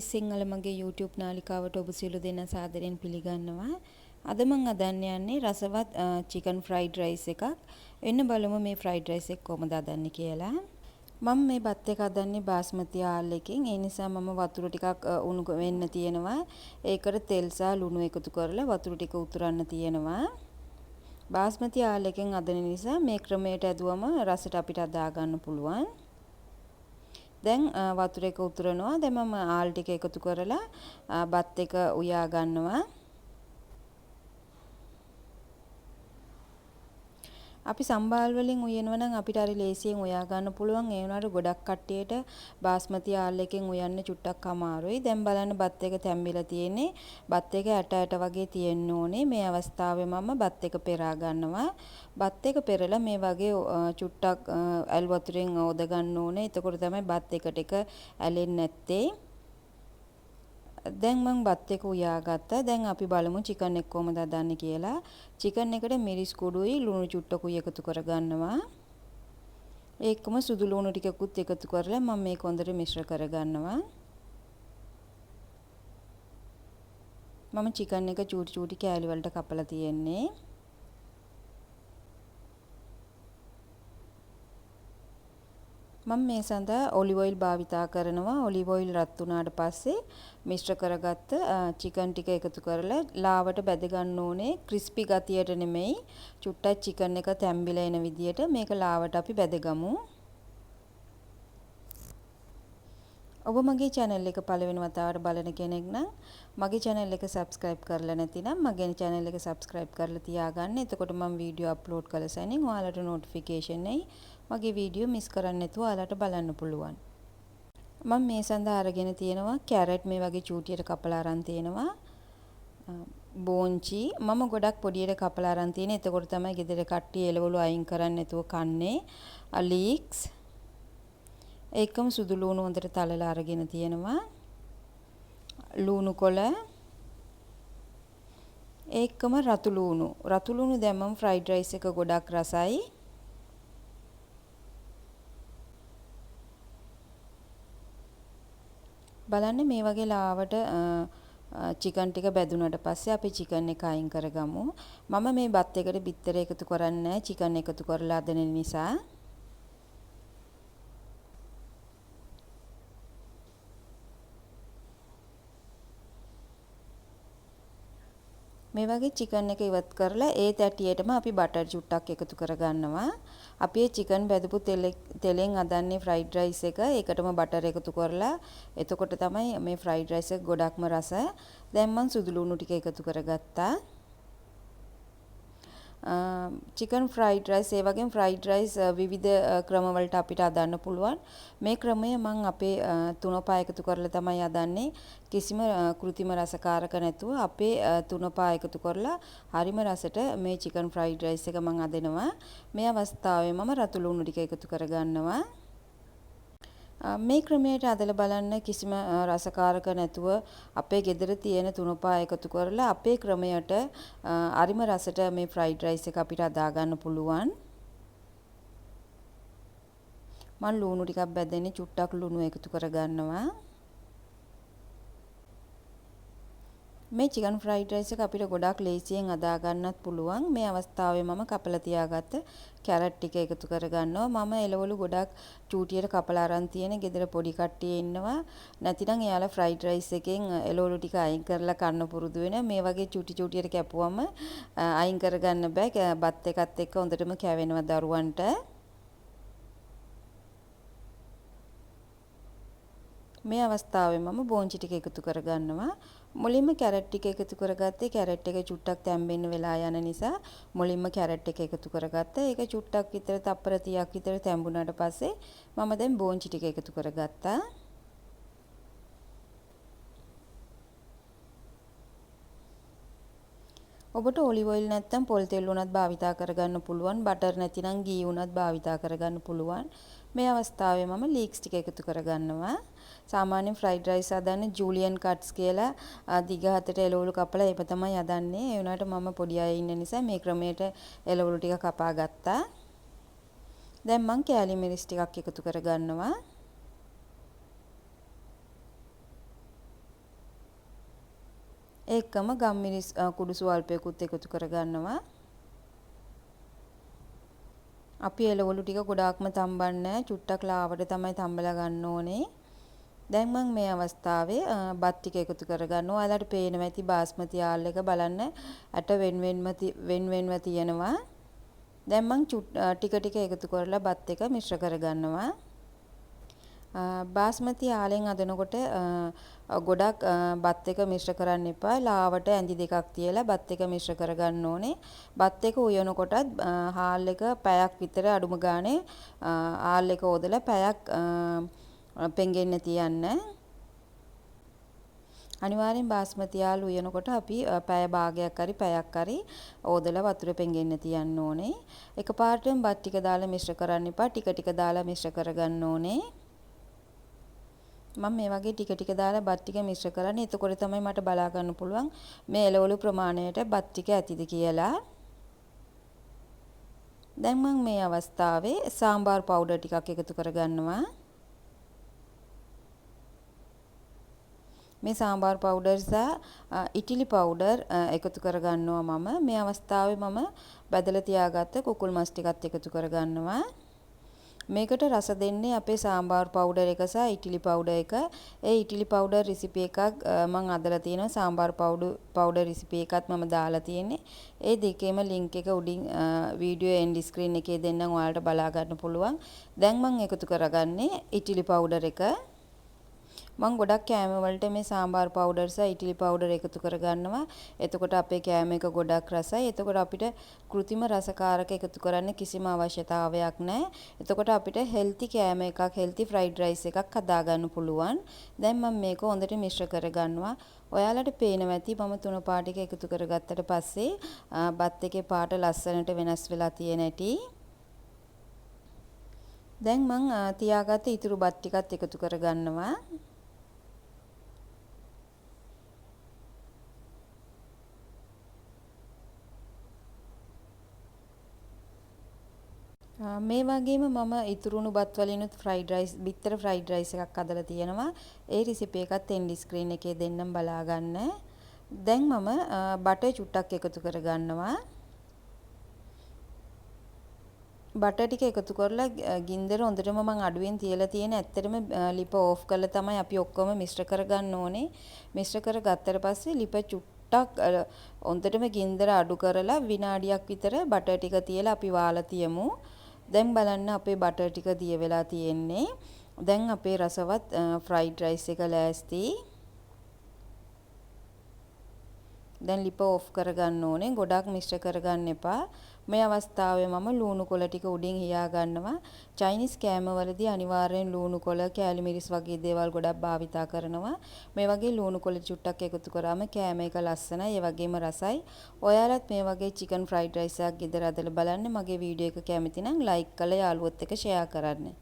සිංහල මගේ YouTube නාලිකාවට ඔබ සියලු දෙනා සාදරයෙන් පිළිගන්නවා. අද මම හදන්න යන්නේ රසවත් chicken fried rice එකක්. එන්න බලමු මේ fried rice එක කොහොමද හදන්නේ කියලා. මම මේ බත් එක හදන්නේ බාස්මති ආල් එකකින්. ඒ නිසා මම වතුර ටිකක් උණු වෙන්න තියෙනවා. ඒකට තෙල් සහ ලුණු එකතු කරලා වතුර ටික උතුරන්න තියෙනවා. බාස්මති ආල් එකෙන් හදන නිසා මේ ක්‍රමයට ඇදුවම රසට අපිට හදා ගන්න පුළුවන්. දැන් වතුර එක උතුරනවා. දැන් මම ආල් ටික එකතු කරලා බත් එක උයා ගන්නවා. අපි සම්බාල් වලින් උයනවා නම් අපිට හරි ලේසියෙන් උයා ගන්න පුළුවන්. ඒ වුණාට ගොඩක් කට්ටියට බාස්මති ආල් එකෙන් උයන්න චුට්ටක් අමාරුයි. දැන් බලන්න බත් එක තැම්බිලා තියෙන්නේ. බත් එක ඇට වගේ තියෙන්න ඕනේ. මේ අවස්ථාවේ මම බත් එක පෙරා ගන්නවා. බත් එක පෙරලා මේ වගේ චුට්ටක් ඇල් වතුරෙන් ඕද ගන්න ඕනේ. එතකොට තමයි බත් එකට එක ඇලෙන්නේ නැත්තේ. දැන් මම බත් එක උයාගත්තා. දැන් අපි බලමු චිකන් එක කොහොමද හදන්නේ කියලා. චිකන් එකට මිරිස් කුඩුයි ලුණු චුට්ටකුයි එකතු කරගන්නවා. ඒකම සුදු ලුණු ටිකකුත් එකතු කරලා මම මේක හොඳට මිශ්‍ර කරගන්නවා. මම චිකන් එක චූටි චූටි කෑලි වලට කපලා තියෙන්නේ. මම මේ සඳහා ඔලිව් ඔයිල් භාවිතා කරනවා. ඔලිව් ඔයිල් රත් වුණාට පස්සේ මිශ්‍ර කරගත්ත චිකන් ටික එකතු කරලා ලාවට බැද ගන්න ඕනේ. ක්‍රිස්පි ගතියට නෙමෙයි. චුට්ටක් චිකන් එක තැම්බිලා එන විදියට මේක ලාවට අපි බැදගමු. ඔබ මගේ channel එක පළවෙනි වතාවට බලන කෙනෙක් නම් මගේ channel එක subscribe කරලා නැතිනම් මගේ channel එක subscribe කරලා තියාගන්න. එතකොට මම වීඩියෝ අප්ලෝඩ් කළ සැනින් ඔයාලට notification එයි. මගේ වීඩියෝ මිස් කරන්නේ නැතුව ඔයාලට බලන්න පුළුවන්. මම මේ සඳහා අරගෙන තියෙනවා කැරට් මේ වගේ චූටියට කපලා අරන් තියෙනවා. බෝංචි මම ගොඩක් පොඩියට කපලා අරන් තියෙන. එතකොට තමයි ගෙදර කට්ටිය එළවලු අයින් කරන්නේ නැතුව කන්නේ. ලීක්ස් ඒකම සුදු ලුණු හොඳට තලලා අරගෙන තියෙනවා. ලුණු කොළ ඒකම රතු ලුණු. රතු ලුණු දැම්මම fried rice එක ගොඩක් රසයි. බලන්න මේ වගේ ලාවට චිකන් ටික බැදුනට පස්සේ අපි චිකන් එක අයින් කරගමු. මම මේ බත් එකට බිත්තර එකතු කරන්නේ නැහැ. චිකන් එකතු කරලා හදන නිසා. මේ වගේ චිකන් එක ඉවත් කරලා ඒ තැටියටම අපි බටර් චුට්ටක් එකතු කරගන්නවා. අපි මේ චිකන් බැදපු තෙලෙන් හදන්නේ ෆ්‍රයිඩ් රයිස් එක. ඒකටම බටර් එකතු කරලා එතකොට තමයි මේ ෆ්‍රයිඩ් රයිස් එක ගොඩක්ම රස. දැන් මම සුදු ලුණු ටික එකතු කරගත්තා. චිකන් ෆ්‍රයිඩ් රයිස් ඒ වගේම ෆ්‍රයිඩ් රයිස් විවිධ ක්‍රමවලට අපිට හදන්න පුළුවන්. මේ ක්‍රමය මම අපේ තුනපා එකතු කරලා තමයි හදන්නේ. කිසිම කෘතිම රසකාරක නැතුව අපේ තුනපා එකතු කරලා හරිම රසට මේ චිකන් ෆ්‍රයිඩ් රයිස් එක මම හදනවා. මේ අවස්ථාවේ මම රතු ලුණු ටික එකතු කරගන්නවා. මේ ක්‍රමයට අදලා බලන්න කිසිම රසකාරක නැතුව අපේ ගෙදර තියෙන තුනපා එකතු කරලා අපේ ක්‍රමයට අරිම රසට මේ ෆ්‍රයිඩ් රයිස් එක අපිට හදා ගන්න පුළුවන්. මම ලුණු ටිකක් බැදෙන්නේ චුට්ටක් ලුණු එකතු කරගන්නවා. මේ චිකන් ෆ්‍රයිඩ් රයිස් එක අපිට ගොඩක් ලේසියෙන් හදා ගන්නත් පුළුවන්. මේ අවස්ථාවේ මම කපලා තියාගත්ත කැරට් ටික එකතු කරගන්නවා. මම එළවලු ගොඩක් චූටියට කපලා අරන් තියෙන ගෙදර පොඩි කට්ටිය ඉන්නවා. නැතිනම් එයාලා ෆ්‍රයිඩ් රයිස් එකෙන් එළවලු ටික අයින් කරලා කන්න පුරුදු වෙන. මේ වගේ චූටියට කැපුවම අයින් කරගන්න බෑ. බත් එකත් එක්ක හොඳටම කැවෙනවා දරුවන්ට. මේ අවස්ථාවේ මම බෝංචි ටික එකතු කරගන්නවා. මුලින්ම කැරට් ටික එකතු කරගත්තේ කැරට් එක චුට්ටක් තැම්බෙන්න වෙලා යන නිසා මුලින්ම කැරට් එක එකතු කරගත්තා. ඒක චුට්ටක් විතර තප්පර 30ක් විතර තැම්බුණාට පස්සේ මම දැන් බෝංචි ටික එකතු කරගත්තා. ඔබට ඔලිව් ඔයිල් නැත්නම් පොල් තෙල් උනත් භාවිතා කරගන්න පුළුවන්. බටර් නැතිනම් ගී උනත් භාවිතා කරගන්න පුළුවන්. මේ අවස්ථාවේ මම ලීක්ස් ටික එකතු කරගන්නවා. සාමාන්‍යයෙන් ෆ්‍රයිඩ් රයිස් හදන්නේ ජූලියන් කට්ස් කියලා දිග හතට එළවලු කපලා ඒක තමයි හදන්නේ. ඒ වුණාට මම පොඩි අය ඉන්න නිසා මේ ක්‍රමයට එළවලු ටික කපා ගත්තා. දැන් මම කෑලි මිරිස් ටිකක් එකතු කරගන්නවා. ඒකම ගම්මිරිස් කුඩු ස්වල්පයකුත් එකතු කරගන්නවා. අපි එළවලු ටික ගොඩාක්ම තම්බන්නේ චුට්ටක් ලාවට තමයි තම්බලා ගන්න ඕනේ. දැන් මම මේ අවස්ථාවේ බත් ටික එකතු කරගන්නවා. ඔයාලට පේනවා ඇති බාස්මති ආල් එක බලන්න ඇට වෙන්වෙන්ව තියෙනවා. දැන් මම ටික ටික එකතු කරලා බත් එක මිශ්‍ර කරගන්නවා. බාස්මති ආලෙන් හදනකොට ගොඩක් බත් එක මිශ්‍ර කරන්න එපා. ලාවට ඇඳි දෙකක් තියලා බත් එක මිශ්‍ර කරගන්න ඕනේ. බත් එක උයනකොටත් හාල් එක පැයක් විතර අඩුම ගානේ ආල් එක ඕදලා පැයක් පෙඟෙන්න තියන්න. අනිවාර්යෙන් බාස්මති ආලු උයනකොට අපි පැය භාගයක් හරි පැයක් හරි ඕදලා වතුර පෙඟෙන්න තියන්න ඕනේ. එකපාරටම බත් ටික දාලා මිශ්‍ර කරන්න එපා. ටික ටික දාලා මිශ්‍ර කරගන්න ඕනේ. මම මේ වගේ ටික ටික දාලා බත් ටික මිශ්‍ර කරන්නේ. එතකොට තමයි මට බලා ගන්න පුළුවන් මේ එළවලු ප්‍රමාණයට බත් ටික ඇතිද කියලා. දැන් මම මේ අවස්ථාවේ සාම්බාර් පවුඩර් ටිකක් එකතු කරගන්නවා. මේ සාම්බාර් පවුඩර් සහ ඉටිලි පවුඩර් එකතු කරගන්නවා මම. මේ අවස්ථාවේ මම බදලා තියාගත්ත කුකුල් මස් ටිකත් එකතු කරගන්නවා. මේකට රස දෙන්නේ අපේ සාම්බාර් පවුඩර් එක සහ ඉටිලි පවුඩර් එක. ඒ ඉටිලි පවුඩර් රෙසිපි එකක් මම අදලා තියෙනවා. සාම්බාර් පවුඩර් රෙසිපි එකත් මම දාලා තියෙන්නේ. ඒ දෙකේම ලින්ක් එක උඩින් වීඩියෝ එන්ඩ් ස්ක්‍රීන් එකේ දෙන්නම් ඔයාලට බලා ගන්න පුළුවන්. දැන් මම එකතු කරගන්නේ ඉටිලි පවුඩර් එක. මම ගොඩක් කෑම වලට මේ සාම්බාර් පවුඩර් සහ ඉටිලි පවුඩර් එකතු කරගන්නවා. එතකොට අපේ කෑම එක ගොඩක් රසයි. එතකොට අපිට කෘත්‍රිම රසකාරක එකතු කරන්න කිසිම අවශ්‍යතාවයක් නැහැ. එතකොට අපිට හෙල්ති කෑම එකක්, හෙල්ති ෆ්‍රයිඩ් රයිස් එකක් හදාගන්න පුළුවන්. දැන් මම මේක හොඳට මිශ්‍ර කරගන්නවා. ඔයාලට පේනවා ඇති මම තුන පාට එක එකතු කරගත්තට පස්සේ බත් එකේ පාට ලස්සනට වෙනස් වෙලා තියෙන ඇති. දැන් මම තියාගත්ත ඉතුරු බත් ටිකත් එකතු කරගන්නවා. මේ වගේම මම ඉතුරුණු බත් වලිනුත් ෆ්‍රයිඩ් රයිස්, බිත්තර ෆ්‍රයිඩ් රයිස් එකක් හදලා තියෙනවා. ඒ රෙසිපි එකත් එන්ඩ් ස්ක්‍රීන් එකේ දෙන්නම් බලා ගන්න. දැන් මම බටර් චුට්ටක් එකතු කරගන්නවා. බටර් ටික එකතු කරලා ගින්දර හොඳටම මම අඩුවෙන් තියලා තියෙන. ඇත්තටම ලිප ඕෆ් කරලා තමයි අපි ඔක්කොම මිශ්‍ර කරගන්න ඕනේ. මිශ්‍ර කරගත්තට පස්සේ ලිප චුට්ටක් හොඳටම ගින්දර අඩු කරලා විනාඩියක් විතර බටර් ටික තියලා අපි වාලා තියමු. දැන් බලන්න අපේ බටර් ටික දිය වෙලා තියෙන්නේ. දැන් අපේ රසවත් ෆ්‍රයිඩ් රයිස් එක ලෑස්ති. දැන් ලිප ඕෆ් කරගන්න ඕනේ. ගොඩක් මිශ්‍ර කරගන්න එපා. මේ අවස්ථාවේ මම ලූණු කොළ ටික උඩින් හියා ගන්නවා. චයිනීස් කෑම වලදී අනිවාර්යෙන් ලූණු කොළ, කෑලි මිරිස් වගේ දේවල් ගොඩක් භාවිතා කරනවා. මේ වගේ ලූණු කොළ චුට්ටක් එකතු කරාම කෑම එක ලස්සනයි, ඒ වගේම රසයි. ඔයාලත් මේ වගේ චිකන් ෆ්‍රයිඩ් රයිස් එකක් ගෙදර හදලා බලන්න. මගේ වීඩියෝ එක කැමති නම් ලයික් කරලා යාළුවොත් එක්ක ෂෙයා කරන්න.